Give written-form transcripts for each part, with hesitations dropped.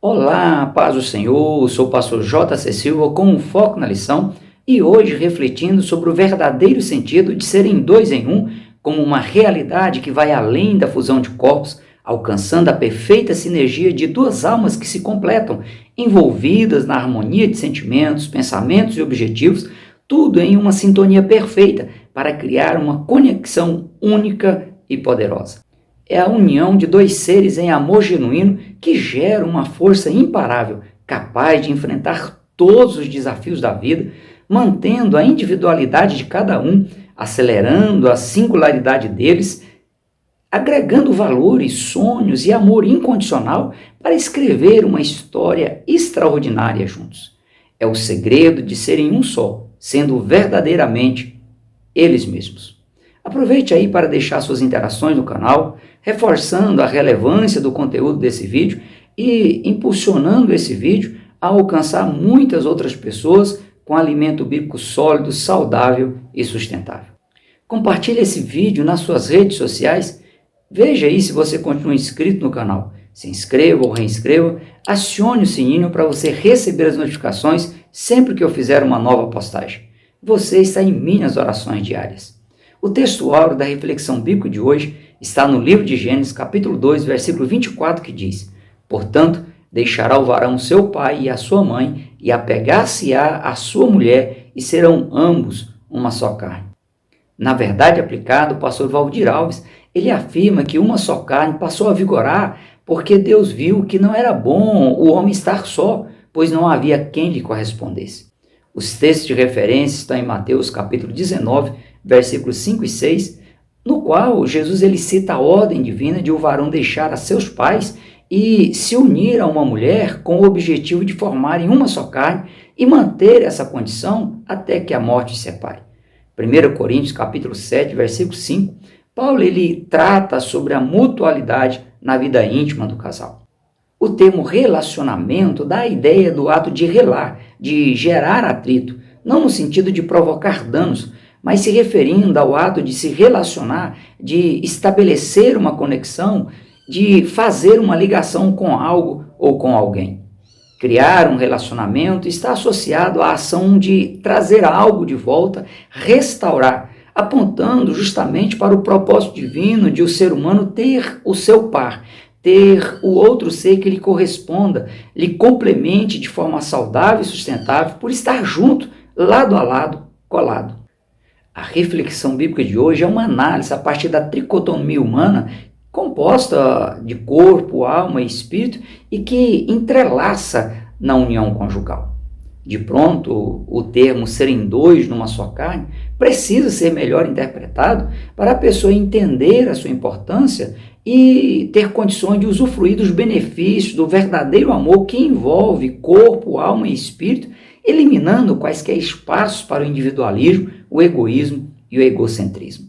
Olá, paz do Senhor, sou o pastor J.C. Silva com um foco na lição e hoje refletindo sobre o verdadeiro sentido de serem dois em um como uma realidade que vai além da fusão de corpos, alcançando a perfeita sinergia de duas almas que se completam, envolvidas na harmonia de sentimentos, pensamentos e objetivos, tudo em uma sintonia perfeita para criar uma conexão única e poderosa. É a união de dois seres em amor genuíno que gera uma força imparável, capaz de enfrentar todos os desafios da vida, mantendo a individualidade de cada um, acelerando a singularidade deles, agregando valores, sonhos e amor incondicional para escrever uma história extraordinária juntos. É o segredo de serem um só, sendo verdadeiramente eles mesmos. Aproveite aí para deixar suas interações no canal, reforçando a relevância do conteúdo desse vídeo e impulsionando esse vídeo a alcançar muitas outras pessoas com alimento bíblico sólido, saudável e sustentável. Compartilhe esse vídeo nas suas redes sociais. Veja aí se você continua inscrito no canal. Se inscreva ou reinscreva, acione o sininho para você receber as notificações sempre que eu fizer uma nova postagem. Você está em minhas orações diárias. O texto áureo da reflexão bíblica de hoje está no livro de Gênesis, capítulo 2, versículo 24, que diz: Portanto, deixará o varão seu pai e a sua mãe, e apegar-se-á à sua mulher, e serão ambos uma só carne. Na verdade aplicada, o pastor Valdir Alves, ele afirma que uma só carne passou a vigorar porque Deus viu que não era bom o homem estar só, pois não havia quem lhe correspondesse. Os textos de referência estão em Mateus capítulo 19, versículos 5 e 6, no qual Jesus ele cita a ordem divina de o varão deixar a seus pais e se unir a uma mulher com o objetivo de formarem uma só carne e manter essa condição até que a morte os separe. 1 Coríntios capítulo 7, versículo 5, Paulo ele trata sobre a mutualidade na vida íntima do casal. O termo relacionamento dá a ideia do ato de relar, de gerar atrito, não no sentido de provocar danos, mas se referindo ao ato de se relacionar, de estabelecer uma conexão, de fazer uma ligação com algo ou com alguém. Criar um relacionamento está associado à ação de trazer algo de volta, restaurar, apontando justamente para o propósito divino de o ser humano ter o seu par, ter o outro ser que lhe corresponda, lhe complemente de forma saudável e sustentável, por estar junto, lado a lado, colado. A reflexão bíblica de hoje é uma análise a partir da tricotomia humana, composta de corpo, alma e espírito, e que entrelaça na união conjugal. De pronto, o termo serem dois numa só carne precisa ser melhor interpretado para a pessoa entender a sua importância e ter condições de usufruir dos benefícios do verdadeiro amor que envolve corpo, alma e espírito, eliminando quaisquer espaços para o individualismo, o egoísmo e o egocentrismo.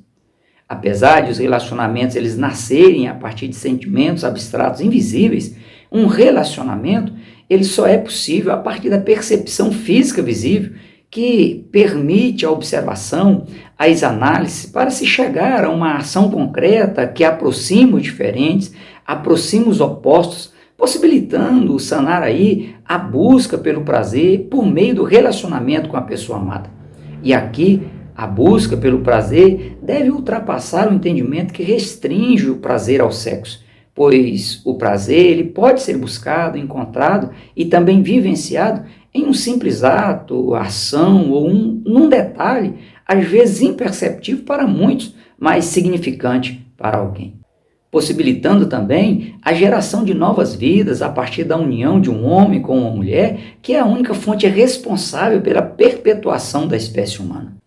Apesar de os relacionamentos eles nascerem a partir de sentimentos abstratos invisíveis, um relacionamento ele só é possível a partir da percepção física visível que permite a observação, as análises para se chegar a uma ação concreta que aproxima os diferentes, aproxima os opostos, possibilitando sanar aí a busca pelo prazer por meio do relacionamento com a pessoa amada. E aqui, a busca pelo prazer deve ultrapassar o entendimento que restringe o prazer ao sexo, pois o prazer ele pode ser buscado, encontrado e também vivenciado em um simples ato, ação ou num detalhe, às vezes imperceptível para muitos, mas significante para alguém. Possibilitando também a geração de novas vidas a partir da união de um homem com uma mulher, que é a única fonte responsável pela perpetuação da espécie humana.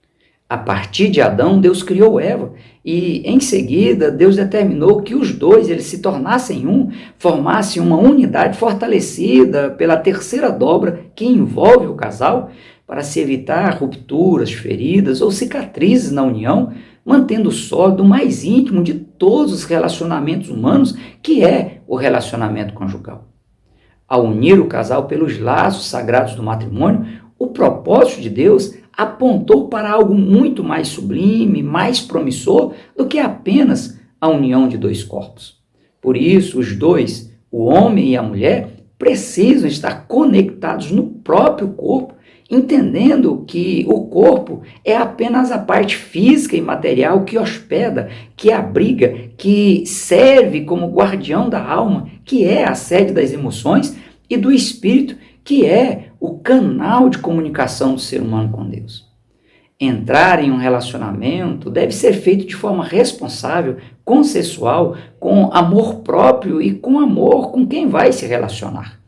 A partir de Adão, Deus criou Eva e, em seguida, Deus determinou que os dois eles se tornassem um, formassem uma unidade fortalecida pela terceira dobra que envolve o casal, para se evitar rupturas, feridas ou cicatrizes na união, mantendo sólido o mais íntimo de todos os relacionamentos humanos, que é o relacionamento conjugal. Ao unir o casal pelos laços sagrados do matrimônio, o propósito de Deus apontou para algo muito mais sublime, mais promissor do que apenas a união de dois corpos. Por isso, os dois, o homem e a mulher, precisam estar conectados no próprio corpo, entendendo que o corpo é apenas a parte física e material que hospeda, que abriga, que serve como guardião da alma, que é a sede das emoções, e do espírito, que é o canal de comunicação do ser humano com Deus. Entrar em um relacionamento deve ser feito de forma responsável, consensual, com amor próprio e com amor com quem vai se relacionar.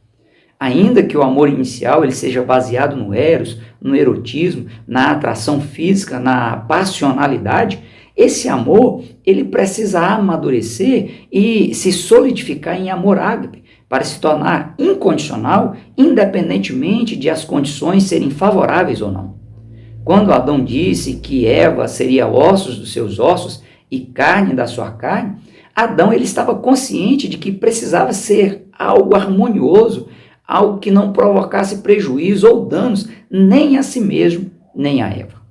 Ainda que o amor inicial ele seja baseado no eros, no erotismo, na atração física, na passionalidade, esse amor ele precisa amadurecer e se solidificar em amor ágape, para se tornar incondicional, independentemente de as condições serem favoráveis ou não. Quando Adão disse que Eva seria ossos dos seus ossos e carne da sua carne, Adão ele estava consciente de que precisava ser algo harmonioso, algo que não provocasse prejuízo ou danos nem a si mesmo, nem a Eva.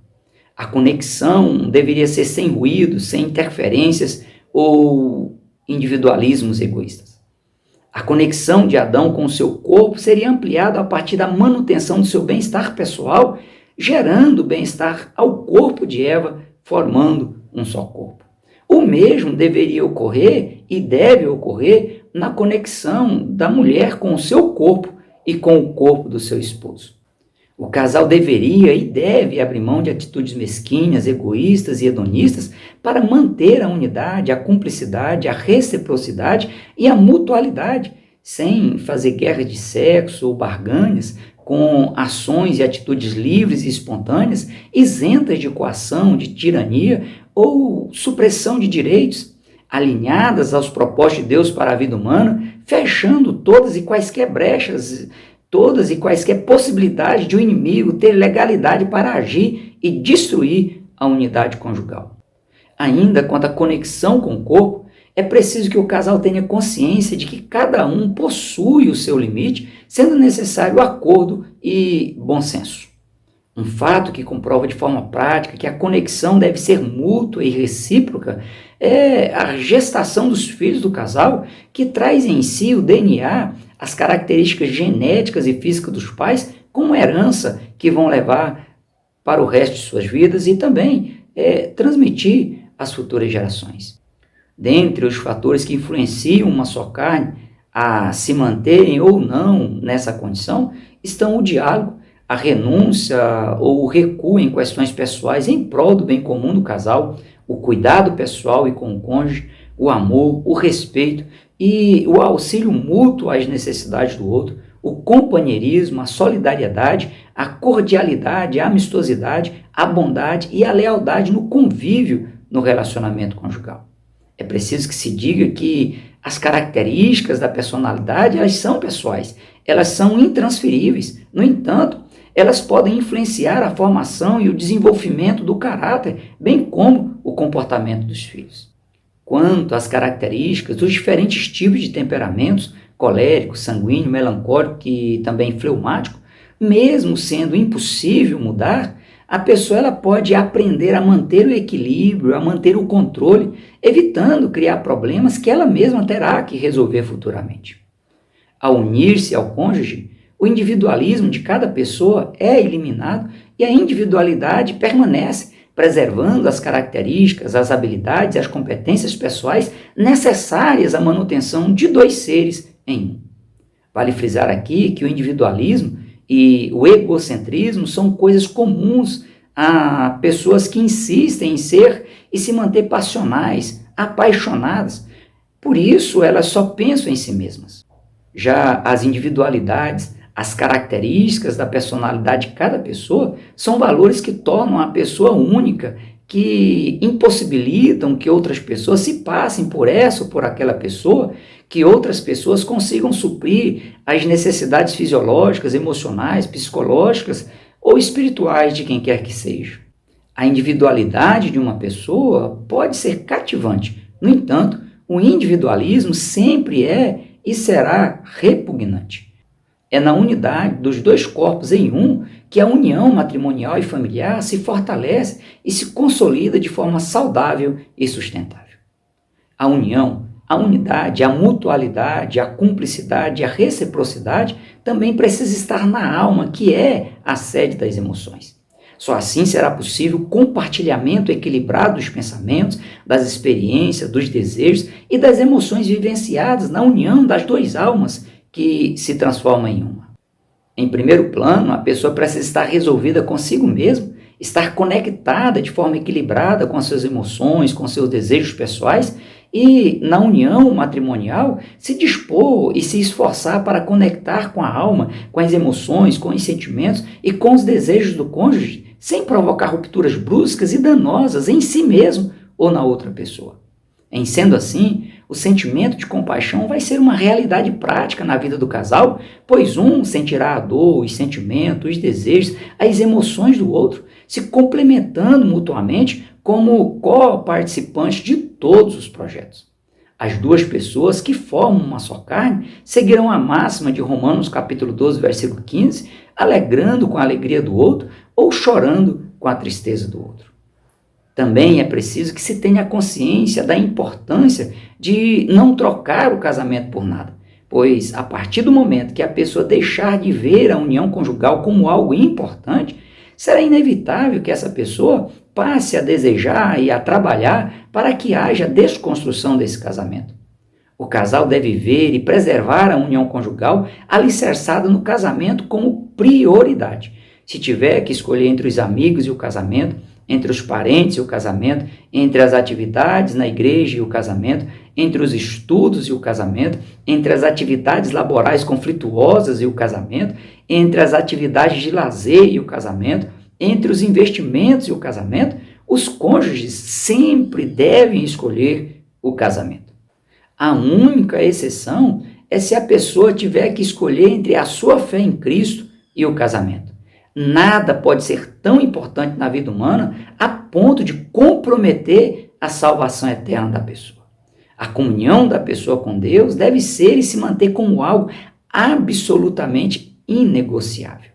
A conexão deveria ser sem ruído, sem interferências ou individualismos egoístas. A conexão de Adão com o seu corpo seria ampliada a partir da manutenção do seu bem-estar pessoal, gerando bem-estar ao corpo de Eva, formando um só corpo. O mesmo deveria ocorrer e deve ocorrer na conexão da mulher com o seu corpo e com o corpo do seu esposo. O casal deveria e deve abrir mão de atitudes mesquinhas, egoístas e hedonistas para manter a unidade, a cumplicidade, a reciprocidade e a mutualidade, sem fazer guerra de sexo ou barganhas, com ações e atitudes livres e espontâneas, isentas de coação, de tirania ou supressão de direitos, alinhadas aos propósitos de Deus para a vida humana, fechando todas e quaisquer brechas, todas e quaisquer possibilidades de o inimigo ter legalidade para agir e destruir a unidade conjugal. Ainda quanto à conexão com o corpo, é preciso que o casal tenha consciência de que cada um possui o seu limite, sendo necessário acordo e bom senso. Um fato que comprova de forma prática que a conexão deve ser mútua e recíproca é a gestação dos filhos do casal, que traz em si o DNA, as características genéticas e físicas dos pais, como herança que vão levar para o resto de suas vidas e também transmitir às futuras gerações. Dentre os fatores que influenciam uma só carne a se manterem ou não nessa condição, estão o diálogo, a renúncia ou o recuo em questões pessoais em prol do bem comum do casal, o cuidado pessoal e com o cônjuge, o amor, o respeito e o auxílio mútuo às necessidades do outro, o companheirismo, a solidariedade, a cordialidade, a amistosidade, a bondade e a lealdade no convívio no relacionamento conjugal. É preciso que se diga que as características da personalidade, elas são pessoais, elas são intransferíveis. No entanto, elas podem influenciar a formação e o desenvolvimento do caráter, bem como o comportamento dos filhos. Quanto às características dos diferentes tipos de temperamentos, colérico, sanguíneo, melancólico e também fleumático, mesmo sendo impossível mudar, a pessoa ela pode aprender a manter o equilíbrio, a manter o controle, evitando criar problemas que ela mesma terá que resolver futuramente. Ao unir-se ao cônjuge, o individualismo de cada pessoa é eliminado e a individualidade permanece, preservando as características, as habilidades e as competências pessoais necessárias à manutenção de dois seres em um. Vale frisar aqui que o individualismo e o egocentrismo são coisas comuns a pessoas que insistem em ser e se manter passionais, apaixonadas. Por isso, elas só pensam em si mesmas. Já as individualidades, as características da personalidade de cada pessoa são valores que tornam a pessoa única, que impossibilitam que outras pessoas se passem por essa ou por aquela pessoa, que outras pessoas consigam suprir as necessidades fisiológicas, emocionais, psicológicas ou espirituais de quem quer que seja. A individualidade de uma pessoa pode ser cativante. No entanto, o individualismo sempre é e será repugnante. É na unidade dos dois corpos em um que a união matrimonial e familiar se fortalece e se consolida de forma saudável e sustentável. A união, a unidade, a mutualidade, a cumplicidade, a reciprocidade também precisa estar na alma, que é a sede das emoções. Só assim será possível o compartilhamento equilibrado dos pensamentos, das experiências, dos desejos e das emoções vivenciadas na união das duas almas que se transformam em uma. Em primeiro plano, a pessoa precisa estar resolvida consigo mesma, estar conectada de forma equilibrada com as suas emoções, com seus desejos pessoais e, na união matrimonial, se dispor e se esforçar para conectar com a alma, com as emoções, com os sentimentos e com os desejos do cônjuge, sem provocar rupturas bruscas e danosas em si mesmo ou na outra pessoa. Em sendo assim, o sentimento de compaixão vai ser uma realidade prática na vida do casal, pois um sentirá a dor, os sentimentos, os desejos, as emoções do outro, se complementando mutuamente como co-participantes de todos os projetos. As duas pessoas que formam uma só carne seguirão a máxima de Romanos capítulo 12, versículo 15, alegrando com a alegria do outro ou chorando com a tristeza do outro. Também é preciso que se tenha consciência da importância de não trocar o casamento por nada, pois a partir do momento que a pessoa deixar de ver a união conjugal como algo importante, será inevitável que essa pessoa passe a desejar e a trabalhar para que haja desconstrução desse casamento. O casal deve ver e preservar a união conjugal alicerçada no casamento como prioridade. Se tiver que escolher entre os amigos e o casamento, entre os parentes e o casamento, entre as atividades na igreja e o casamento, entre os estudos e o casamento, entre as atividades laborais conflituosas e o casamento, entre as atividades de lazer e o casamento, entre os investimentos e o casamento, os cônjuges sempre devem escolher o casamento. A única exceção é se a pessoa tiver que escolher entre a sua fé em Cristo e o casamento. Nada pode ser tão importante na vida humana a ponto de comprometer a salvação eterna da pessoa. A comunhão da pessoa com Deus deve ser e se manter como algo absolutamente inegociável.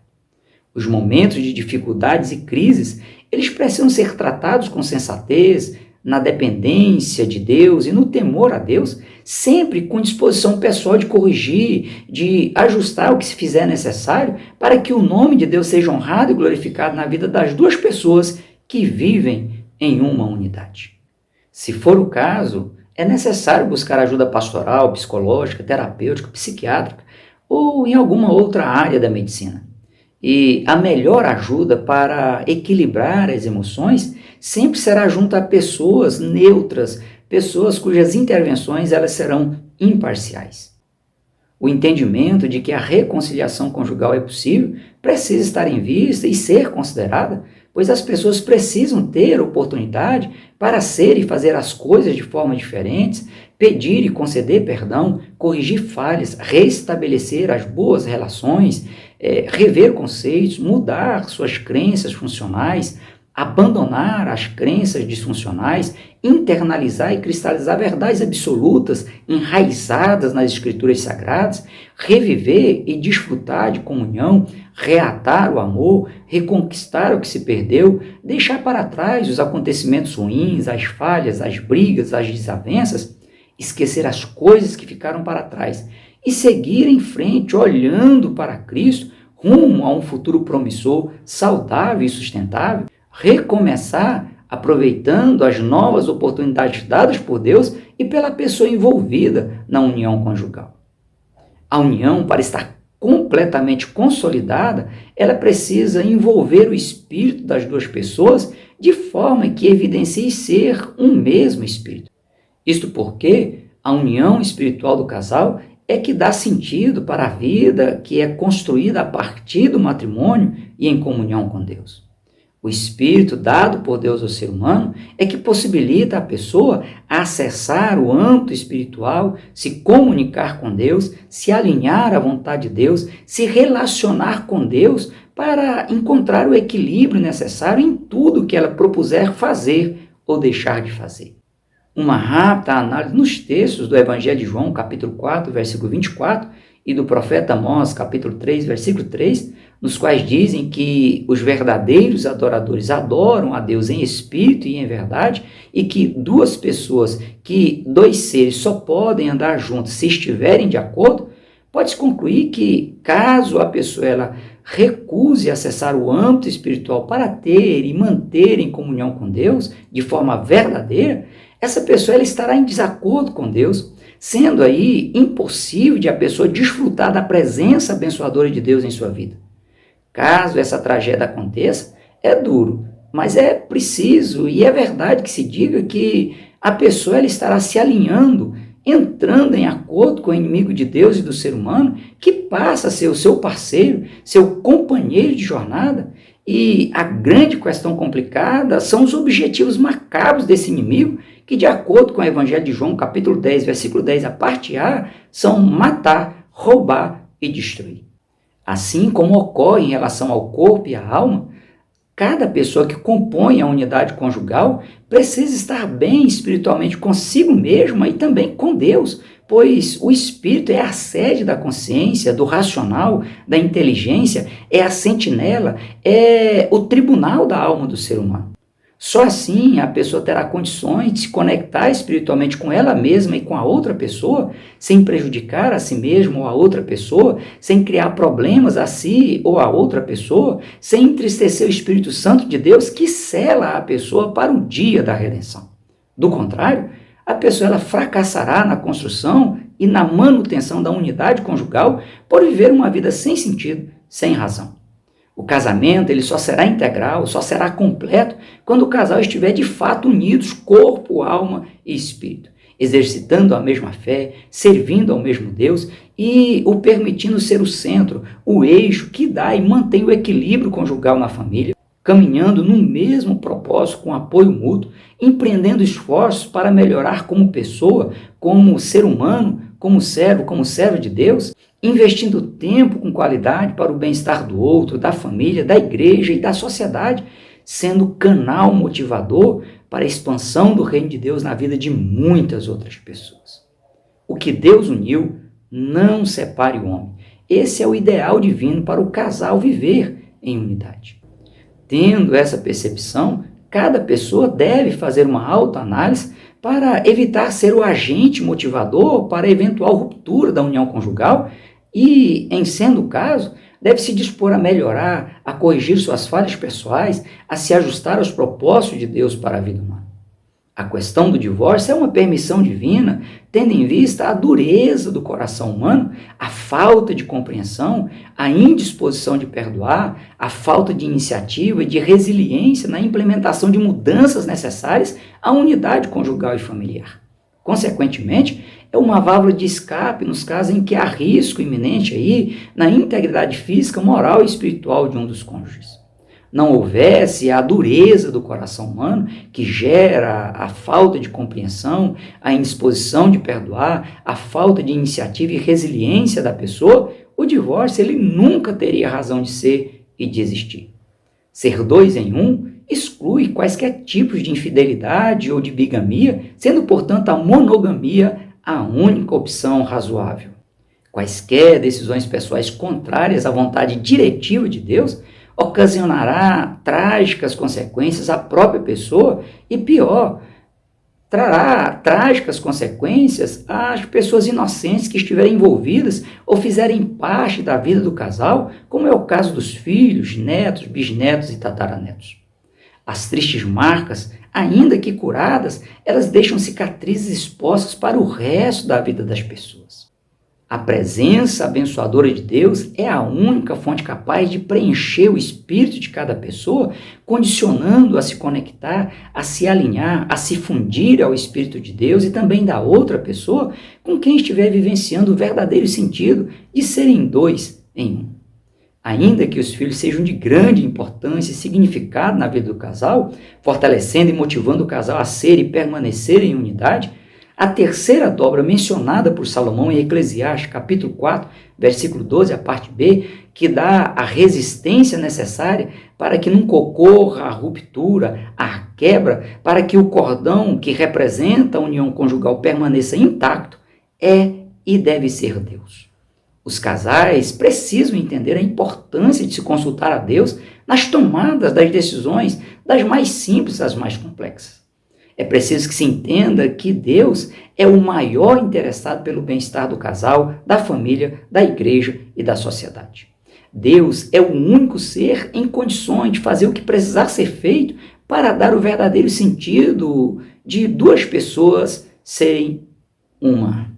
Os momentos de dificuldades e crises, eles precisam ser tratados com sensatez, na dependência de Deus e no temor a Deus, sempre com disposição pessoal de corrigir, de ajustar o que se fizer necessário para que o nome de Deus seja honrado e glorificado na vida das duas pessoas que vivem em uma unidade. Se for o caso, é necessário buscar ajuda pastoral, psicológica, terapêutica, psiquiátrica ou em alguma outra área da medicina. E a melhor ajuda para equilibrar as emoções sempre será junto a pessoas neutras, pessoas cujas intervenções elas serão imparciais. O entendimento de que a reconciliação conjugal é possível precisa estar em vista e ser considerada, pois as pessoas precisam ter oportunidade para ser e fazer as coisas de forma diferentes, pedir e conceder perdão, corrigir falhas, restabelecer as boas relações, rever conceitos, mudar suas crenças funcionais, abandonar as crenças disfuncionais, internalizar e cristalizar verdades absolutas enraizadas nas escrituras sagradas, reviver e desfrutar de comunhão, reatar o amor, reconquistar o que se perdeu, deixar para trás os acontecimentos ruins, as falhas, as brigas, as desavenças, esquecer as coisas que ficaram para trás e seguir em frente olhando para Cristo rumo a um futuro promissor, saudável e sustentável, recomeçar aproveitando as novas oportunidades dadas por Deus e pela pessoa envolvida na união conjugal. A união, para estar completamente consolidada, ela precisa envolver o espírito das duas pessoas de forma que evidencie ser um mesmo espírito. Isto porque a união espiritual do casal é que dá sentido para a vida que é construída a partir do matrimônio e em comunhão com Deus. O Espírito dado por Deus ao ser humano é que possibilita a pessoa acessar o âmbito espiritual, se comunicar com Deus, se alinhar à vontade de Deus, se relacionar com Deus para encontrar o equilíbrio necessário em tudo que ela propuser fazer ou deixar de fazer. Uma rápida análise nos textos do Evangelho de João, capítulo 4, versículo 24, e do profeta Amós, capítulo 3, versículo 3, nos quais dizem que os verdadeiros adoradores adoram a Deus em espírito e em verdade, e que dois seres só podem andar juntos se estiverem de acordo, pode-se concluir que, caso a pessoa ela recuse acessar o âmbito espiritual para ter e manter em comunhão com Deus de forma verdadeira, essa pessoa ela estará em desacordo com Deus, sendo aí impossível de a pessoa desfrutar da presença abençoadora de Deus em sua vida. Caso essa tragédia aconteça, é duro, mas é preciso e é verdade que se diga que a pessoa ela estará se alinhando, entrando em acordo com o inimigo de Deus e do ser humano, que passa a ser o seu parceiro, seu companheiro de jornada. E a grande questão complicada são os objetivos macabros desse inimigo, que de acordo com o Evangelho de João, capítulo 10, versículo 10, a parte A, são matar, roubar e destruir. Assim como ocorre em relação ao corpo e à alma, cada pessoa que compõe a unidade conjugal precisa estar bem espiritualmente consigo mesma e também com Deus, pois o espírito é a sede da consciência, do racional, da inteligência, é a sentinela, é o tribunal da alma do ser humano. Só assim a pessoa terá condições de se conectar espiritualmente com ela mesma e com a outra pessoa, sem prejudicar a si mesma ou a outra pessoa, sem criar problemas a si ou a outra pessoa, sem entristecer o Espírito Santo de Deus que sela a pessoa para o dia da redenção. Do contrário, a pessoa ela fracassará na construção e na manutenção da unidade conjugal por viver uma vida sem sentido, sem razão. O casamento ele só será integral, só será completo quando o casal estiver de fato unidos, corpo, alma e espírito, exercitando a mesma fé, servindo ao mesmo Deus e o permitindo ser o centro, o eixo que dá e mantém o equilíbrio conjugal na família, caminhando no mesmo propósito com apoio mútuo, empreendendo esforços para melhorar como pessoa, como ser humano, como servo de Deus, investindo tempo com qualidade para o bem-estar do outro, da família, da igreja e da sociedade, sendo canal motivador para a expansão do reino de Deus na vida de muitas outras pessoas. O que Deus uniu, não separe o homem. Esse é o ideal divino para o casal viver em unidade. Tendo essa percepção, cada pessoa deve fazer uma autoanálise para evitar ser o agente motivador para a eventual ruptura da união conjugal e, em sendo o caso, deve se dispor a melhorar, a corrigir suas falhas pessoais, a se ajustar aos propósitos de Deus para a vida humana. A questão do divórcio é uma permissão divina, tendo em vista a dureza do coração humano, a falta de compreensão, a indisposição de perdoar, a falta de iniciativa e de resiliência na implementação de mudanças necessárias à unidade conjugal e familiar. Consequentemente, é uma válvula de escape nos casos em que há risco iminente aí na integridade física, moral e espiritual de um dos cônjuges. Não houvesse a dureza do coração humano que gera a falta de compreensão, a indisposição de perdoar, a falta de iniciativa e resiliência da pessoa, o divórcio ele nunca teria razão de ser e de existir. Ser dois em um exclui quaisquer tipos de infidelidade ou de bigamia, sendo, portanto, a monogamia a única opção razoável. Quaisquer decisões pessoais contrárias à vontade diretiva de Deus ocasionará trágicas consequências à própria pessoa e, pior, trará trágicas consequências às pessoas inocentes que estiverem envolvidas ou fizerem parte da vida do casal, como é o caso dos filhos, netos, bisnetos e tataranetos. As tristes marcas, ainda que curadas, elas deixam cicatrizes expostas para o resto da vida das pessoas. A presença abençoadora de Deus é a única fonte capaz de preencher o espírito de cada pessoa, condicionando a se conectar, a se alinhar, a se fundir ao Espírito de Deus e também da outra pessoa com quem estiver vivenciando o verdadeiro sentido de serem dois em um. Ainda que os filhos sejam de grande importância e significado na vida do casal, fortalecendo e motivando o casal a ser e permanecer em unidade, a terceira dobra mencionada por Salomão em Eclesiastes, capítulo 4, versículo 12, a parte B, que dá a resistência necessária para que nunca ocorra a ruptura, a quebra, para que o cordão que representa a união conjugal permaneça intacto, é e deve ser Deus. Os casais precisam entender a importância de se consultar a Deus nas tomadas das decisões, das mais simples às mais complexas. É preciso que se entenda que Deus é o maior interessado pelo bem-estar do casal, da família, da igreja e da sociedade. Deus é o único ser em condições de fazer o que precisar ser feito para dar o verdadeiro sentido de duas pessoas serem uma.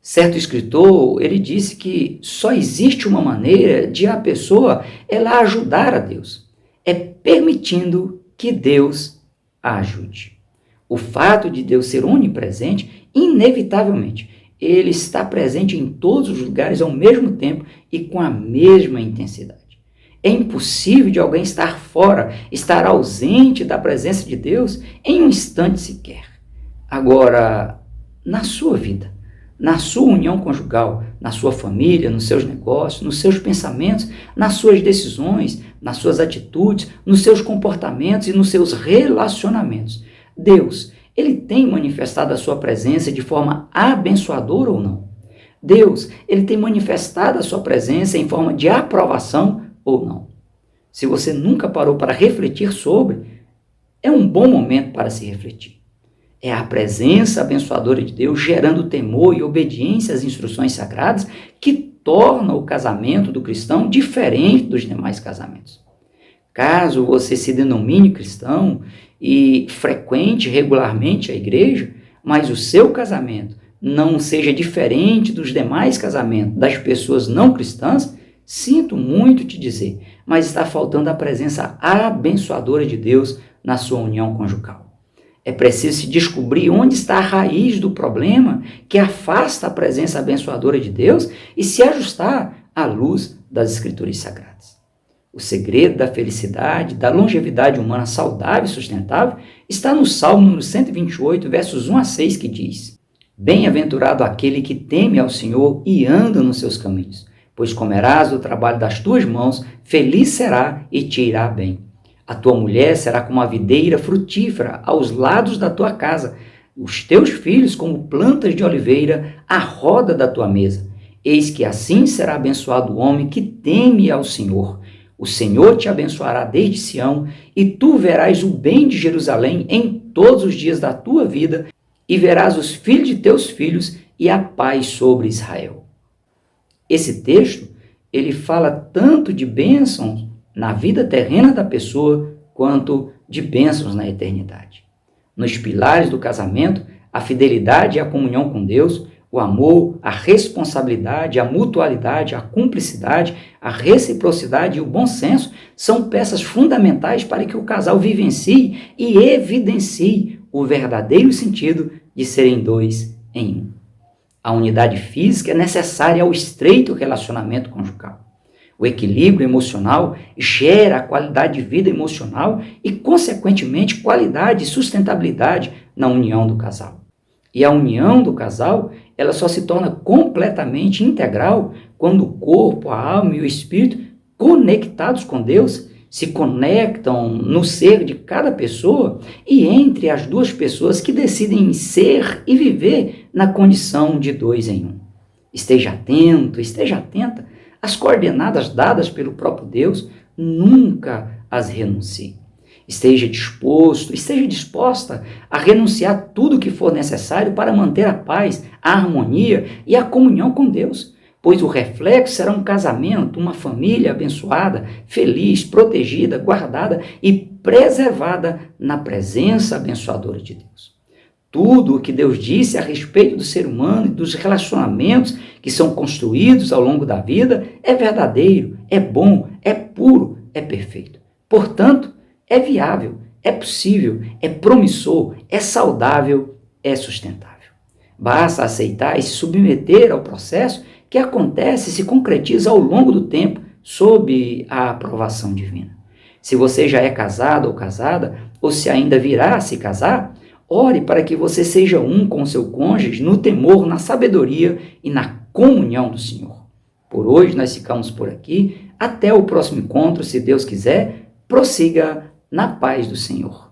Certo escritor, ele disse que só existe uma maneira de a pessoa ela ajudar a Deus. É permitindo que Deus a ajude. O fato de Deus ser onipresente, inevitavelmente, ele está presente em todos os lugares ao mesmo tempo e com a mesma intensidade. É impossível de alguém estar fora, estar ausente da presença de Deus em um instante sequer. Agora, na sua vida, na sua união conjugal, na sua família, nos seus negócios, nos seus pensamentos, nas suas decisões, nas suas atitudes, nos seus comportamentos e nos seus relacionamentos, Deus, ele tem manifestado a sua presença de forma abençoadora ou não? Deus, ele tem manifestado a sua presença em forma de aprovação ou não? Se você nunca parou para refletir sobre, é um bom momento para se refletir. É a presença abençoadora de Deus gerando temor e obediência às instruções sagradas que torna o casamento do cristão diferente dos demais casamentos. Caso você se denomine cristão e frequente regularmente a igreja, mas o seu casamento não seja diferente dos demais casamentos das pessoas não cristãs, sinto muito te dizer, mas está faltando a presença abençoadora de Deus na sua união conjugal. É preciso se descobrir onde está a raiz do problema que afasta a presença abençoadora de Deus e se ajustar à luz das Escrituras Sagradas. O segredo da felicidade, da longevidade humana saudável e sustentável está no Salmo número 128, versos 1 a 6, que diz: Bem-aventurado aquele que teme ao Senhor e anda nos seus caminhos, pois comerás do trabalho das tuas mãos, feliz será e te irá bem. A tua mulher será como a videira frutífera aos lados da tua casa, os teus filhos como plantas de oliveira à roda da tua mesa. Eis que assim será abençoado o homem que teme ao Senhor. O Senhor te abençoará desde Sião, e tu verás o bem de Jerusalém em todos os dias da tua vida, e verás os filhos de teus filhos e a paz sobre Israel. Esse texto, ele fala tanto de bênçãos na vida terrena da pessoa, quanto de bênçãos na eternidade. Nos pilares do casamento, a fidelidade e a comunhão com Deus, o amor, a responsabilidade, a mutualidade, a cumplicidade, a reciprocidade e o bom senso são peças fundamentais para que o casal vivencie e evidencie o verdadeiro sentido de serem dois em um. A unidade física é necessária ao estreito relacionamento conjugal. O equilíbrio emocional gera a qualidade de vida emocional e, consequentemente, qualidade e sustentabilidade na união do casal. E a união do casal, ela só se torna completamente integral quando o corpo, a alma e o espírito, conectados com Deus, se conectam no ser de cada pessoa e entre as duas pessoas que decidem ser e viver na condição de dois em um. Esteja atento, esteja atenta às coordenadas dadas pelo próprio Deus, nunca as renuncie. Esteja disposto, esteja disposta a renunciar tudo o que for necessário para manter a paz, a harmonia e a comunhão com Deus, pois o reflexo será um casamento, uma família abençoada, feliz, protegida, guardada e preservada na presença abençoadora de Deus. Tudo o que Deus disse a respeito do ser humano e dos relacionamentos que são construídos ao longo da vida é verdadeiro, é bom, é puro, é perfeito. Portanto, é viável, é possível, é promissor, é saudável, é sustentável. Basta aceitar e se submeter ao processo que acontece e se concretiza ao longo do tempo sob a aprovação divina. Se você já é casado ou casada, ou se ainda virá a se casar, ore para que você seja um com seu cônjuge no temor, na sabedoria e na comunhão do Senhor. Por hoje nós ficamos por aqui. Até o próximo encontro, se Deus quiser, prossiga na paz do Senhor.